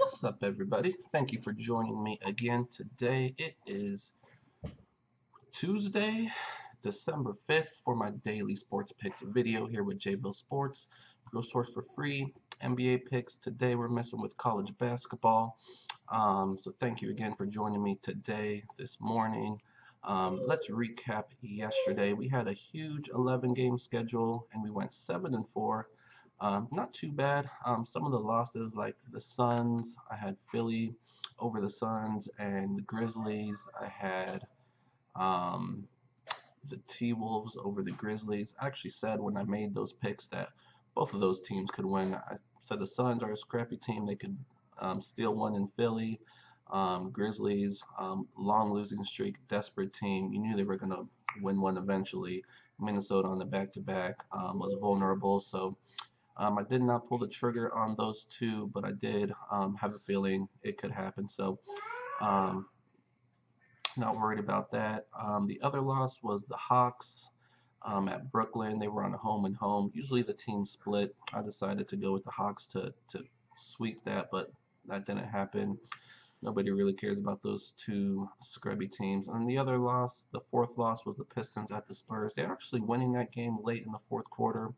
What's up, everybody? Thank you for joining me again today. It is Tuesday, December 5th for my daily sports picks video here with JVille Sports. Go source for free NBA picks. Today we're messing with college basketball. So thank you again for joining me today, this morning. Let's recap yesterday. We had a huge 11-game schedule and we went 7-4. Not too bad. Some of the losses, like the Suns, I had Philly over the Suns, and the Grizzlies, I had um, the T-Wolves over the Grizzlies. I actually said when I made those picks that both of those teams could win. I said the Suns are a scrappy team. They could steal one in Philly. Grizzlies, long losing streak, desperate team. You knew they were going to win one eventually. Minnesota on the back-to-back was vulnerable, so I did not pull the trigger on those two, but I did have a feeling it could happen. So um, not worried about that. The other loss was the Hawks at Brooklyn. They were on a home and home. Usually the team split. I decided to go with the Hawks to sweep that, but that didn't happen. Nobody really cares about those two scrubby teams. And the other loss, the fourth loss, was the Pistons at the Spurs. They're actually winning that game late in the fourth quarter,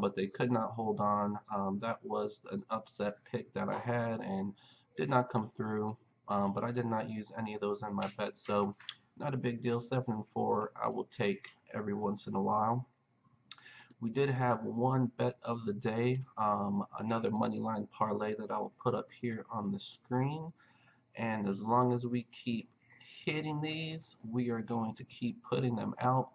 but they could not hold on. That was an upset pick that I had and did not come through, but I did not use any of those in my bets, so not a big deal. 7-4, I will take every once in a while. We did have one bet of the day, another money line parlay that I will put up here on the screen. And as long as we keep hitting these, we are going to keep putting them out.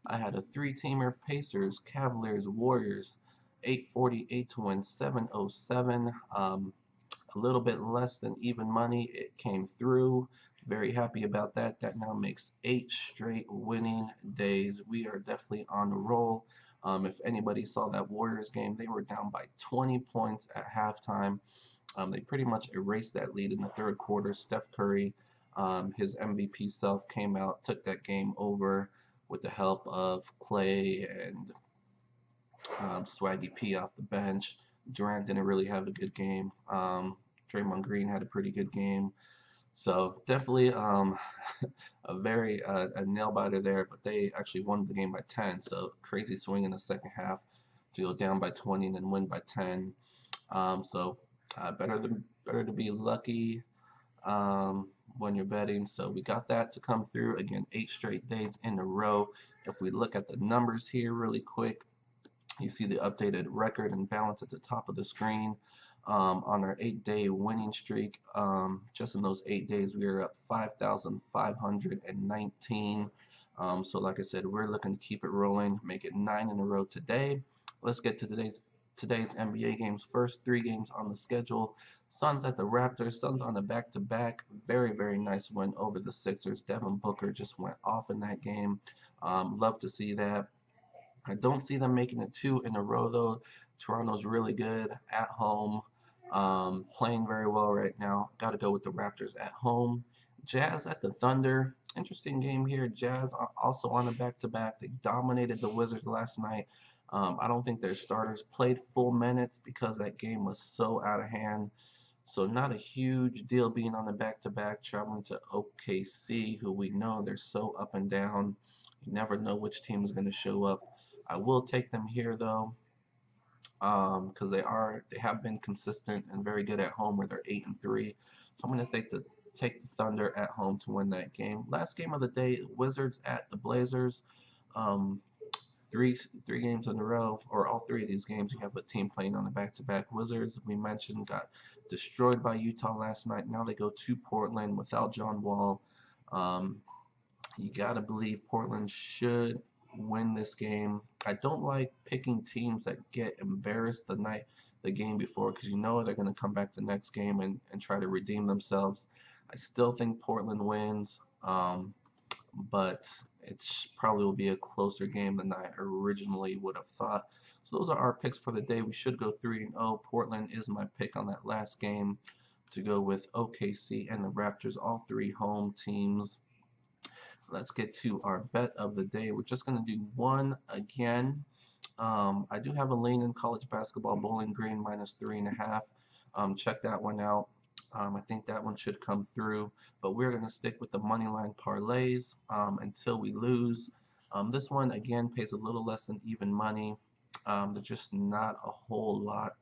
I had a three-teamer: Pacers, Cavaliers, Warriors, 848 to win 707. A little bit less than even money. It came through. Very happy about that. That now makes 8 straight winning days. We are definitely on the roll. If anybody saw that Warriors game, they were down by 20 points at halftime. They pretty much erased that lead in the third quarter. Steph Curry, his MVP self, came out, took that game over with the help of Clay and Swaggy P off the bench. Durant didn't really have a good game. Draymond Green had a pretty good game. So definitely a very a nail biter there, but they actually won the game by 10. So crazy swing in the second half to go down by 20 and then win by 10. So better to be lucky when you're betting. So we got that to come through again, 8 straight days in a row. If we look at the numbers here really quick, you see the updated record and balance at the top of the screen. On our 8-day winning streak, just in those 8 days, we are up 5,519. So like I said, we're looking to keep it rolling, make it 9 in a row today. Let's get to today's NBA games. First 3 games on the schedule: Suns at the Raptors. Suns on the back-to-back. Very, very nice win over the Sixers. Devin Booker just went off in that game. Love to see that. I don't see them making it 2 in a row, though. Toronto's really good at home, playing very well right now. Got to go with the Raptors at home. Jazz at the Thunder. Interesting game here. Jazz are also on a back-to-back. They dominated the Wizards last night. I don't think their starters played full minutes because that game was so out of hand. So not a huge deal being on the back-to-back, traveling to OKC, who we know they're so up and down. You never know which team is going to show up. I will take them here though, because they have been consistent and very good at home, where they're 8-3. So I'm going to take the Thunder at home to win that game. Last game of the day: Wizards at the Blazers. Three games in a row, or all 3 of these games, you have a team playing on the back-to-back. Wizards, we mentioned, got destroyed by Utah last night. Now they go to Portland without John Wall. You gotta believe Portland should win this game. I don't like picking teams that get embarrassed the game before, because you know they're going to come back the next game and try to redeem themselves. I still think Portland wins, but it probably will be a closer game than I originally would have thought. So those are our picks for the day. We should go 3-0. Portland is my pick on that last game, to go with OKC and the Raptors, all 3 home teams. Let's get to our bet of the day. We're just going to do one again. I do have a lane in college basketball. Bowling Green -3.5. Check that one out. I think that one should come through, but we're going to stick with the money line parlays until we lose. This one again pays a little less than even money. There's just not a whole lot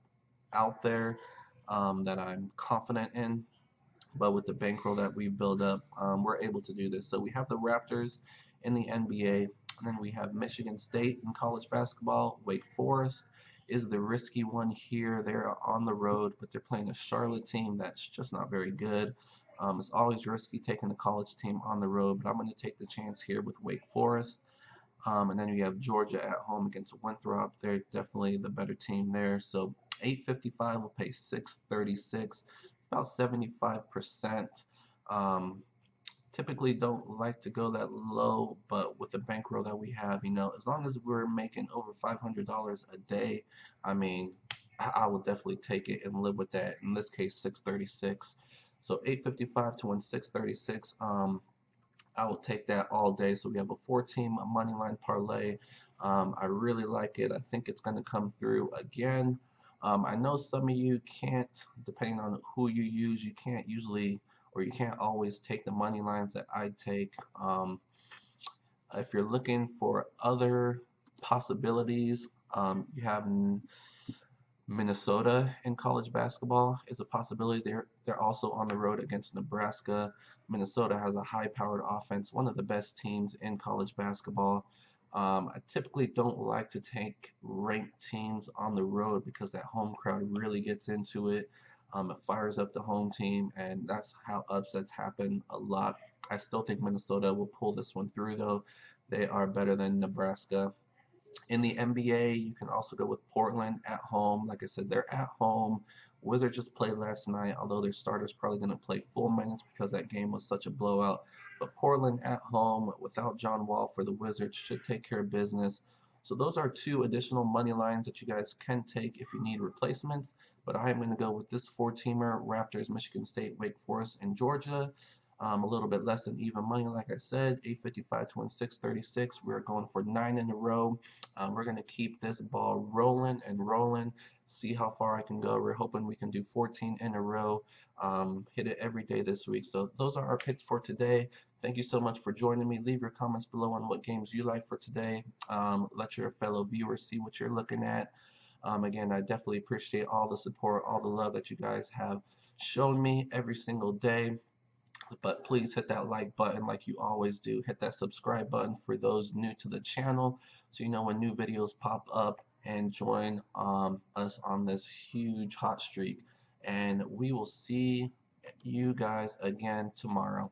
out there that I'm confident in, but with the bankroll that we build up, we're able to do this. So we have the Raptors in the NBA, and then we have Michigan State in college basketball. Wake Forest is the risky one here. They're on the road, but they're playing a Charlotte team that's just not very good. It's always risky taking a college team on the road, but I'm going to take the chance here with Wake Forest. And then we have Georgia at home against Winthrop. They're definitely the better team there. So 855 will pay 636. It's about 75%. Typically don't like to go that low, but with the bankroll that we have, as long as we're making over $500 a day, I mean, I will definitely take it and live with that. In this case, 636. So 855 to win 636. I will take that all day. So we have a 4-team money line parlay. I really like it. I think it's going to come through again. I know some of you can't, depending on who you use, you can't usually, or you can't always take the money lines that I take. If you're looking for other possibilities, you have Minnesota in college basketball is a possibility. They're also on the road against Nebraska. Minnesota has a high-powered offense, one of the best teams in college basketball. I typically don't like to take ranked teams on the road because that home crowd really gets into it. It fires up the home team, and that's how upsets happen a lot. I still think Minnesota will pull this one through, though. They are better than Nebraska. In the NBA, you can also go with Portland at home. Like I said, they're at home. Wizards just played last night, although their starter's probably going to play full minutes because that game was such a blowout. But Portland at home without John Wall for the Wizards should take care of business. So those are 2 additional money lines that you guys can take if you need replacements. But I'm going to go with this 4-teamer: Raptors, Michigan State, Wake Forest, and Georgia. A little bit less than even money, like I said, 855 to win 636. We're going for 9 in a row. We're going to keep this ball rolling and rolling, see how far I can go. We're hoping we can do 14 in a row, hit it every day this week. So those are our picks for today. Thank you so much for joining me. Leave your comments below on what games you like for today. Let your fellow viewers see what you're looking at. Again, I definitely appreciate all the support, all the love that you guys have shown me every single day. But please hit that like button like you always do. Hit that subscribe button for those new to the channel so you know when new videos pop up, and join us on this huge hot streak. And we will see you guys again tomorrow.